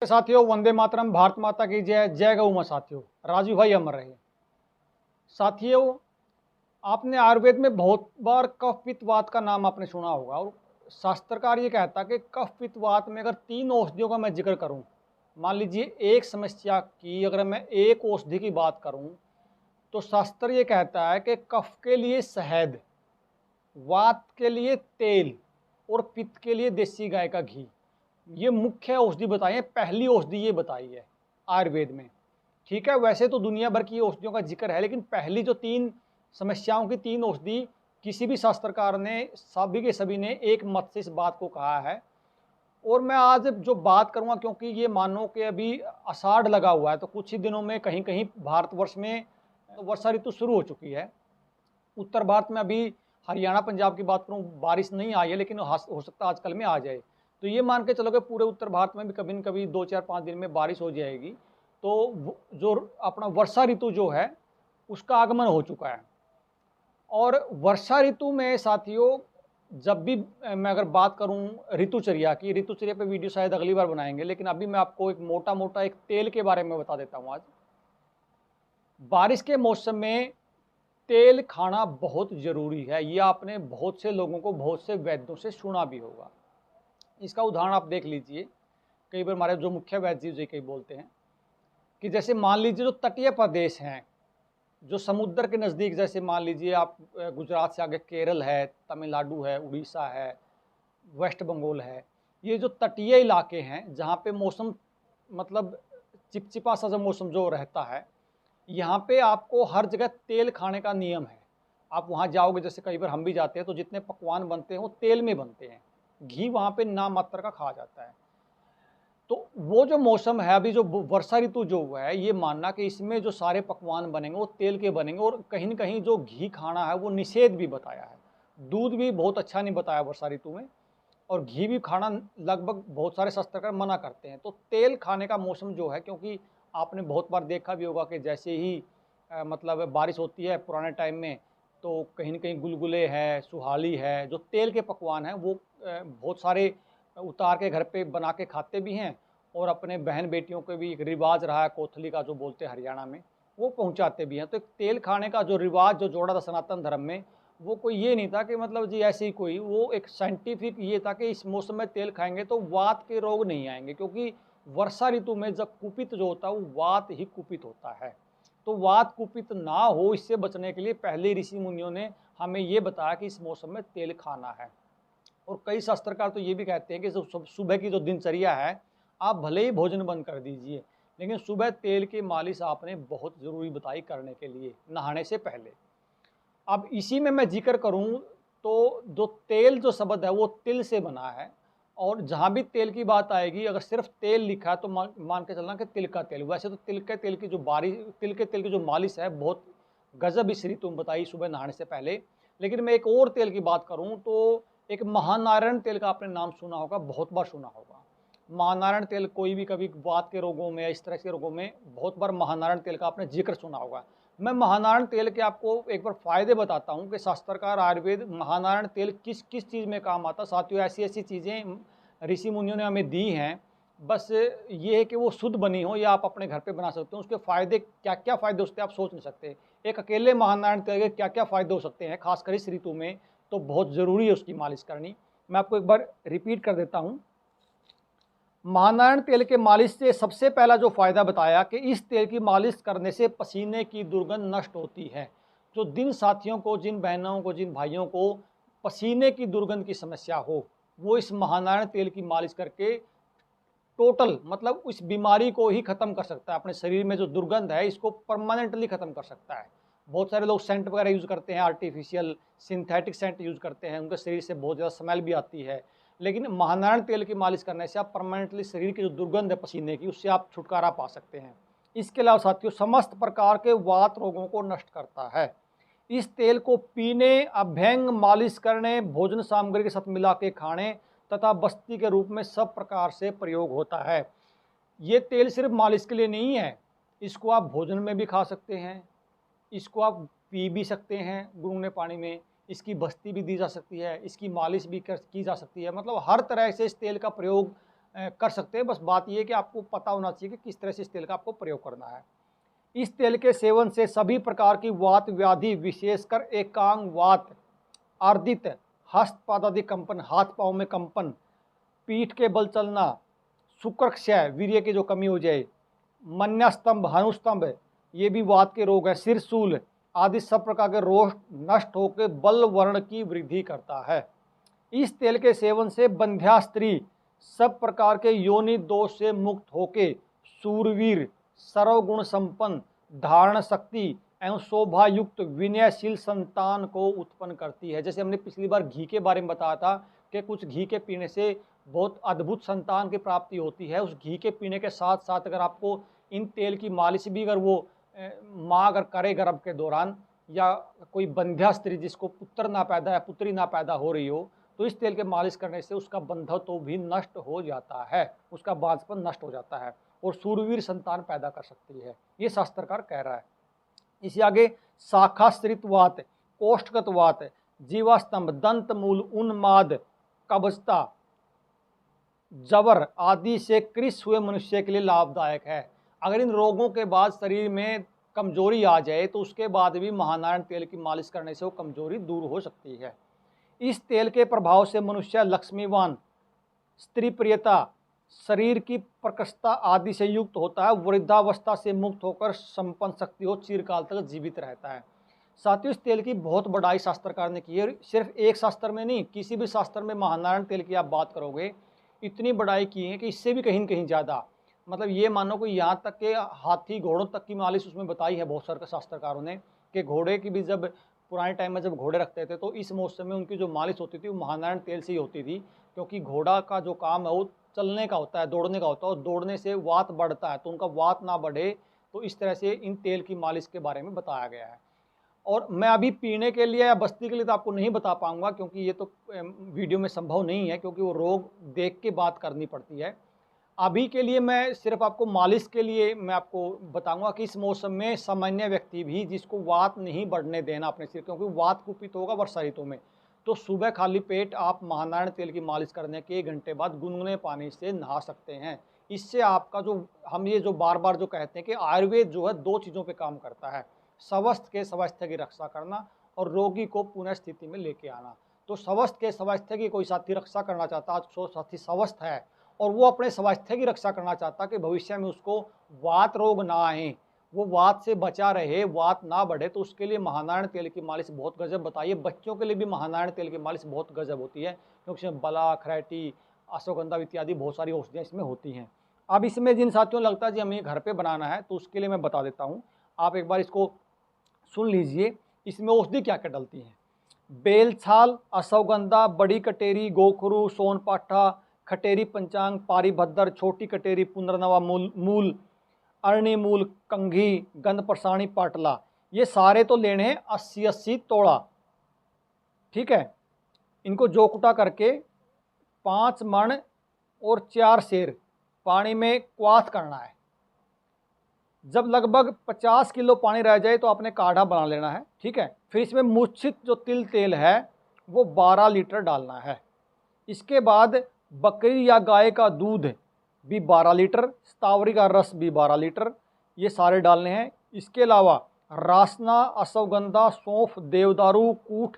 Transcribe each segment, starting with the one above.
साथियों, वंदे मातरम, भारत माता की जय, जय गौ मां। साथियों, राजू भाई अमर रहे। साथियों, आपने आयुर्वेद में बहुत बार कफ पित्त वात का नाम आपने सुना होगा, और शास्त्रकार ये कहता है कि कफ पित्त वात में अगर 3 औषधियों का मैं जिक्र करूं, मान लीजिए एक समस्या की अगर मैं एक औषधि की बात करूं, तो शास्त्र ये कहता है कि कफ के लिए शहद, वात के लिए तेल और पित्त के लिए देसी गाय का घी, ये मुख्य औषधि बताई है। पहली औषधि ये बताई है आयुर्वेद में। ठीक है, वैसे तो दुनिया भर की औषधियों का जिक्र है, लेकिन पहली जो 3 समस्याओं की 3 औषधि किसी भी शास्त्रकार ने, सभी के सभी ने एक मत से इस बात को कहा है। और मैं आज जो बात करूंगा, क्योंकि ये मानो कि अभी आषाढ़ लगा हुआ है, तो कुछ ही दिनों में कहीं कहीं भारतवर्ष में वर्षा ऋतु शुरू हो चुकी है। उत्तर भारत में अभी हरियाणा पंजाब की बात करूं, बारिश नहीं आई है, लेकिन हो सकता है आजकल में आ जाए। तो ये मान के चलो कि पूरे उत्तर भारत में भी कभी न कभी 2-4-5 दिन में बारिश हो जाएगी। तो जो अपना वर्षा ऋतु जो है उसका आगमन हो चुका है। और वर्षा ऋतु में साथियों, जब भी मैं अगर बात करूं ऋतुचर्या की, ऋतुचर्या पे वीडियो शायद अगली बार बनाएंगे, लेकिन अभी मैं आपको एक मोटा मोटा एक तेल के बारे में बता देता हूं। आज बारिश के मौसम में तेल खाना बहुत ज़रूरी है। ये आपने बहुत से लोगों को, बहुत से वैद्यों से सुना भी होगा। इसका उदाहरण आप देख लीजिए। कई बार हमारे जो मुख्य वैद्य जी कई बोलते हैं कि जैसे मान लीजिए जो तटीय प्रदेश हैं, जो समुद्र के नज़दीक, जैसे मान लीजिए आप गुजरात से आगे केरल है, तमिलनाडु है, उड़ीसा है, वेस्ट बंगाल है, ये जो तटीय इलाके हैं जहाँ पे मौसम मतलब चिपचिपा सा जो मौसम जो रहता है, यहाँ पे आपको हर जगह तेल खाने का नियम है। आप वहाँ जाओगे, जैसे कई बार हम भी जाते हैं, तो जितने पकवान बनते हैं वो तेल में बनते हैं। घी वहाँ पे नाम मात्र का खाया जाता है। तो वो जो मौसम है अभी, जो वर्षा ऋतु जो हुआ है, ये मानना कि इसमें जो सारे पकवान बनेंगे वो तेल के बनेंगे। और कहीं न कहीं जो घी खाना है वो निषेध भी बताया है। दूध भी बहुत अच्छा नहीं बताया वर्षा ऋतु में, और घी भी खाना लगभग बहुत सारे शास्त्रकार मना करते हैं। तो तेल खाने का मौसम जो है, क्योंकि आपने बहुत बार देखा भी होगा कि जैसे ही मतलब बारिश होती है पुराने टाइम में, तो कहीं न कहीं गुलगुले है, सुहाली है, जो तेल के पकवान हैं वो बहुत सारे उतार के घर पे बना के खाते भी हैं, और अपने बहन बेटियों के भी एक रिवाज रहा है, कोथली का जो बोलते हैं हरियाणा में, वो पहुँचाते भी हैं। तो एक तेल खाने का जो रिवाज जो जोड़ा था सनातन धर्म में, वो कोई ये नहीं था कि मतलब जी ऐसे ही कोई, वो एक साइंटिफिक ये था कि इस मौसम में तेल खाएंगे तो वात के रोग नहीं आएंगे। क्योंकि वर्षा ऋतु में जब कुपित जो होता है वो वात ही कुपित होता है। तो वात कुपित ना हो, इससे बचने के लिए पहले ऋषि मुनियों ने हमें ये बताया कि इस मौसम में तेल खाना है। और कई शास्त्रकार तो ये भी कहते हैं कि जो सुबह की जो दिनचर्या है, आप भले ही भोजन बंद कर दीजिए, लेकिन सुबह तेल की मालिश आपने बहुत ज़रूरी बताई करने के लिए, नहाने से पहले। अब इसी में मैं जिक्र करूं, तो जो तेल जो शब्द है वो तिल से बना है। और जहां भी तेल की बात आएगी, अगर सिर्फ तेल लिखा है तो मान के चलना कि तिल का तेल। वैसे तो तिल के तेल की जो तिल के तेल की जो मालिश है बहुत गजब इस ऋतु में बताई सुबह नहाने से पहले। लेकिन मैं एक और तेल की बात करूं, तो एक महानारायण तेल का आपने नाम सुना होगा, बहुत बार सुना होगा। महानारायण तेल कोई भी कभी वात के रोगों में या इस तरह के रोगों में बहुत बार महानारायण तेल का आपने जिक्र सुना होगा। मैं महानारायण तेल के आपको एक बार फायदे बताता हूँ कि शास्त्रकार आयुर्वेद महानारायण तेल किस किस चीज़ में काम आता। साथियों, ऐसी ऐसी चीज़ें ऋषि मुनियों ने हमें दी हैं, बस ये है कि वो शुद्ध बनी हो या आप अपने घर पे बना सकते हो। उसके फ़ायदे क्या क्या फ़ायदे उसके आप सोच नहीं सकते। एक अकेले महानारायण तेल के क्या क्या फ़ायदे हो सकते हैं, खासकर इस ऋतु में, तो बहुत ज़रूरी है उसकी मालिश करनी। मैं आपको एक बार रिपीट कर देता हूँ। महानारायण तेल के मालिश से सबसे पहला जो फ़ायदा बताया कि इस तेल की मालिश करने से पसीने की दुर्गंध नष्ट होती है। जो जिन साथियों को, जिन बहनों को, जिन भाइयों को पसीने की दुर्गंध की समस्या हो, वो इस महानारायण तेल की मालिश करके टोटल मतलब उस बीमारी को ही ख़त्म कर सकता है। अपने शरीर में जो दुर्गंध है इसको परमानेंटली ख़त्म कर सकता है। बहुत सारे लोग सेंट वगैरह यूज़ करते हैं, आर्टिफिशियल सिंथेटिक सेंट यूज़ करते हैं, उनके शरीर से बहुत ज़्यादा स्मेल भी आती है। लेकिन महानारायण तेल की मालिश करने से आप परमानेंटली शरीर की जो दुर्गंध है पसीने की, उससे आप छुटकारा पा सकते हैं। इसके अलावा साथियों, समस्त प्रकार के वात रोगों को नष्ट करता है। इस तेल को पीने, अभ्यंग, मालिश करने, भोजन सामग्री के साथ मिला के खाने तथा बस्ती के रूप में सब प्रकार से प्रयोग होता है। ये तेल सिर्फ मालिश के लिए नहीं है, इसको आप भोजन में भी खा सकते हैं, इसको आप पी भी सकते हैं गुनगुने पानी में, इसकी बस्ती भी दी जा सकती है, इसकी मालिश भी की जा सकती है। मतलब हर तरह से इस तेल का प्रयोग कर सकते हैं। बस बात ये है कि आपको पता होना चाहिए कि किस तरह से इस तेल का आपको प्रयोग करना है। इस तेल के सेवन से सभी प्रकार की वात व्याधि, विशेषकर एकांग वात, आर्दित, हस्तपादादि कंपन, हाथ पाँव में कंपन, पीठ के बल चलना, शुक्र क्षय, वीर्य की जो कमी हो जाए, मन्यास्तंभ, हनुस्तंभ, ये भी वात के रोग है, सिरसूल आदि सब प्रकार के रोग नष्ट होकर बल वर्ण की वृद्धि करता है। इस तेल के सेवन से बंध्या स्त्री सब प्रकार के योनि दोष से मुक्त होके सूरवीर, सर्वगुण संपन्न, धारण शक्ति एवं शोभायुक्त विनयशील संतान को उत्पन्न करती है। जैसे हमने पिछली बार घी के बारे में बताया था कि कुछ घी के पीने से बहुत अद्भुत संतान की प्राप्ति होती है। उस घी के पीने के साथ साथ अगर आपको इन तेल की मालिश भी अगर वो माँ अगर करे गर्भ के दौरान, या कोई बंध्या स्त्री जिसको पुत्र ना पैदा या पुत्री ना पैदा हो रही हो, तो इस तेल के मालिश करने से उसका बंधत्व भी नष्ट हो जाता है, उसका बांझपन नष्ट हो जाता है और सूरवीर संतान पैदा कर सकती है, ये शास्त्रकार कह रहा है। इसी आगे शाखाश्रितवात, कोष्ठगतवात, जीवास्तंभ, दंत मूल, उन्माद, कब्जता, जबर आदि से कृष हुए मनुष्य के लिए लाभदायक है। अगर इन रोगों के बाद शरीर में कमजोरी आ जाए तो उसके बाद भी महानारायण तेल की मालिश करने से वो कमजोरी दूर हो सकती है। इस तेल के प्रभाव से मनुष्य लक्ष्मीवान, स्त्री प्रियता, शरीर की प्रकृष्टता आदि से युक्त होता है, वृद्धावस्था से मुक्त होकर संपन्न शक्ति हो चिरकाल तक जीवित रहता है। साथियों, इस तेल की बहुत बड़ाई शास्त्रकार ने की है। सिर्फ एक शास्त्र में नहीं, किसी भी शास्त्र में महानारायण तेल की आप बात करोगे, इतनी बड़ाई की है कि इससे भी कहीं कहीं ज़्यादा, मतलब ये मानो कि यहाँ तक के हाथी घोड़ों तक की मालिश उसमें बताई है बहुत सारे शास्त्रकारों ने, कि घोड़े की भी जब पुराने टाइम में जब घोड़े रखते थे तो इस मौसम में उनकी जो मालिश होती थी वो महानारायण तेल से ही होती थी, क्योंकि घोड़ा का जो काम है वो चलने का होता है, दौड़ने का होता है, और दौड़ने से वात बढ़ता है, तो उनका वात ना बढ़े, तो इस तरह से इन तेल की मालिश के बारे में बताया गया है। और मैं अभी पीने के लिए या बस्ती के लिए तो आपको नहीं बता पाऊंगा, क्योंकि ये तो वीडियो में संभव नहीं है, क्योंकि वो रोग देख के बात करनी पड़ती है। अभी के लिए मैं सिर्फ आपको मालिश के लिए मैं आपको बताऊंगा कि इस मौसम में सामान्य व्यक्ति भी जिसको वात नहीं बढ़ने देना अपने सिर, क्योंकि वात कुपित होगा वर्षा ऋतु में, तो सुबह खाली पेट आप महानारायण तेल की मालिश करने के 1 घंटे बाद गुनगुने पानी से नहा सकते हैं। इससे आपका जो हम ये जो बार बार जो कहते हैं कि आयुर्वेद जो है 2 चीज़ों पे काम करता है, स्वस्थ के स्वास्थ्य की रक्षा करना और रोगी को पुनः स्थिति में लेके आना। तो स्वस्थ के स्वास्थ्य की कोई साथी रक्षा करना चाहता, जो साथी स्वस्थ है और वो अपने स्वास्थ्य की रक्षा करना चाहता कि भविष्य में उसको वात रोग ना आए, वो वात से बचा रहे, वात ना बढ़े, तो उसके लिए महानारायण तेल की मालिश बहुत गजब बताइए। बच्चों के लिए भी महानारायण तेल की मालिश बहुत गजब होती है, क्योंकि इसमें बला, खरैटी, अश्वगंधा इत्यादि बहुत सारी औषधियाँ इसमें होती हैं। अब इसमें जिन साथियों लगता है जी हमें घर पे बनाना है, तो उसके लिए मैं बता देता हूँ, आप एक बार इसको सुन लीजिए। इसमें औषधि क्या क्या डलती हैं। बेलछाल, अश्वगंधा, बड़ी कटेरी, गोखरू, सोनपाठा, खटेरी पंचांग, पारिभद्र, छोटी कटेरी, पुनर्नवा मूल, मूल, अरणी मूल, कंघी, गंधप्रसाणी, पाटला, ये सारे तो लेने हैं 80-80 तोड़ा, ठीक है। इनको जोकुटा करके 5 मण और 4 सेर पानी में क्वाथ करना है। जब लगभग 50 किलो पानी रह जाए तो आपने काढ़ा बना लेना है, ठीक है। फिर इसमें मूर्छित जो तिल तेल है वो 12 लीटर डालना है। इसके बाद बकरी या गाय का दूध भी 12 लीटर, स्तावरी का रस भी 12 लीटर, ये सारे डालने हैं। इसके अलावा रासना, अश्वगंधा, सौंफ, देवदारू, कूठ,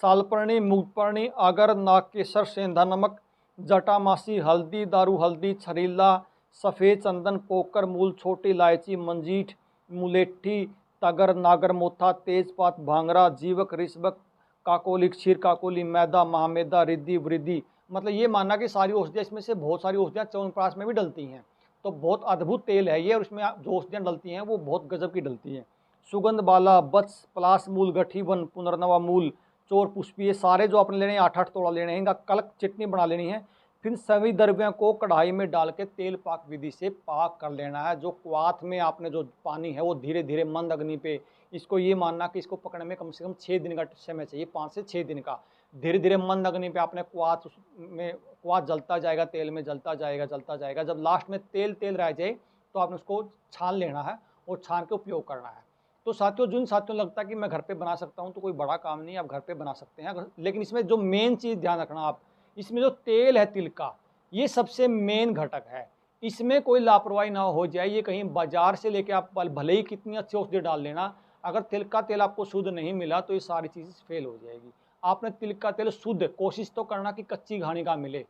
सालपर्णी, मूंगपर्णी, अगर, नागकेसर, सेंधा नमक, जटामासी, हल्दी, दारू हल्दी, छरीला, सफ़ेद चंदन, पोकर मूल, छोटी इलायची, मंजीठ, मुलेठी, तगर, नागर मोथा, तेजपात, भांगरा, जीवक, रिश्वक, काकोली, क्षीर काकोली, मैदा, महामेदा, रिद्धि, वृद्धि, मतलब ये मानना कि सारी औषधियाँ, इसमें से बहुत सारी औषधियाँ च्यवनप्राश में भी डलती हैं। तो बहुत अद्भुत तेल है ये, और इसमें जो औषधियाँ डलती हैं वो बहुत गजब की डलती हैं। सुगंध बाला, बत्स, पलाश मूल, गठीवन, पुनर्नवा मूल, चोर पुष्पी, ये सारे जो आपने लेने हैं 8-8 तोड़ा लेने हैं, इनका कलक चटनी बना लेनी है। फिर सभी द्रव्यों को कढ़ाई में डाल के तेल पाक विधि से पाक कर लेना है। जो क्वाथ में आपने जो पानी है वो धीरे धीरे मंद अग्नि पे, इसको ये मानना कि इसको पकड़ने में कम से कम 6 दिन का समय चाहिए, 5 से 6 दिन का। धीरे धीरे मंद अग्नि पे आपने क्वाथ जलता जाएगा, तेल में जलता जाएगा जलता जाएगा। जब लास्ट में तेल तेल रह जाए तो आपने उसको छान लेना है और छान के उपयोग करना है। तो साथियों, जिन साथियों लगता है कि मैं घर पे बना सकता हूँ, तो कोई बड़ा काम नहीं है, आप घर पे बना सकते हैं। लेकिन इसमें जो मेन चीज़ ध्यान रखना आप, इसमें जो तेल है तिल का, ये सबसे मेन घटक है। इसमें कोई लापरवाही ना हो जाए, ये कहीं बाजार से लेके आप भले ही कितनी अच्छी औषधि डाल लेना, अगर तिल का तेल आपको शुद्ध नहीं मिला तो ये सारी चीज़ फेल हो जाएगी। आपने तिल का तेल शुद्ध कोशिश तो करना कि कच्ची घानी का मिले,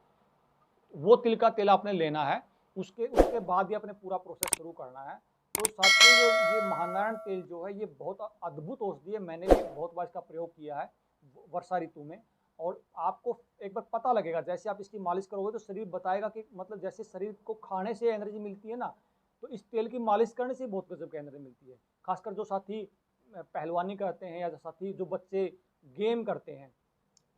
वो तिल का तेल आपने लेना है, उसके उसके बाद ही अपने पूरा प्रोसेस शुरू करना है। तो साथियों ये महानारायण तेल जो है ये बहुत अद्भुत औषधि है, मैंने भी बहुत बार इसका प्रयोग किया है वर्षा ऋतु में। और आपको एक बार पता लगेगा, जैसे आप इसकी मालिश करोगे तो शरीर बताएगा कि मतलब जैसे शरीर को खाने से एनर्जी मिलती है ना, तो इस तेल की मालिश करने से बहुत गजब की एनर्जी मिलती है। खासकर जो साथी पहलवानी करते हैं या जो साथी जो बच्चे गेम करते हैं,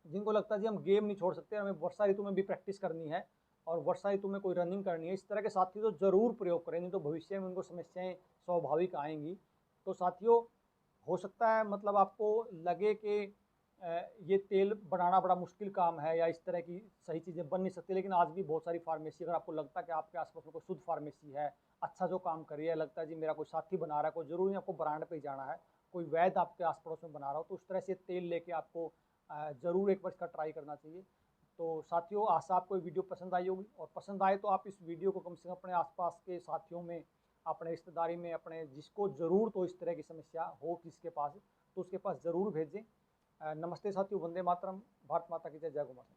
जिनको लगता है जी हम गेम नहीं छोड़ सकते, हमें वर्षा ऋतु में भी प्रैक्टिस करनी है और वर्षा ऋतु में कोई रनिंग करनी है, इस तरह के साथी तो ज़रूर प्रयोग करें, नहीं तो भविष्य में उनको समस्याएं स्वाभाविक आएंगी। तो साथियों, हो सकता है मतलब आपको लगे कि ये तेल बनाना बड़ा मुश्किल काम है या इस तरह की सही चीज़ें बन नहीं सकती, लेकिन आज भी बहुत सारी फार्मेसी, अगर आपको लगता है कि आपके आसपास में कोई शुद्ध फार्मेसी है, अच्छा जो काम कर रही है, लगता है जी मेरा कोई साथी बना रहा है, कोई ज़रूरी नहीं आपको ब्रांड पे ही जाना है, कोई वैद्य आपके आस पड़ोस में बना रहा हो, तो उस तरह से तेल लेके आपको ज़रूर एक बार इसका ट्राई करना चाहिए। तो साथियों, आशा आपको ये वीडियो पसंद आई होगी, और पसंद आए तो आप इस वीडियो को कम से कम अपने आसपास के साथियों में, अपने रिश्तेदारी में, अपने जिसको ज़रूर तो इस तरह की समस्या हो किसके पास, तो उसके पास ज़रूर भेजें। नमस्ते साथियों, वंदे मातरम, भारत माता की जय, जय गौ माता।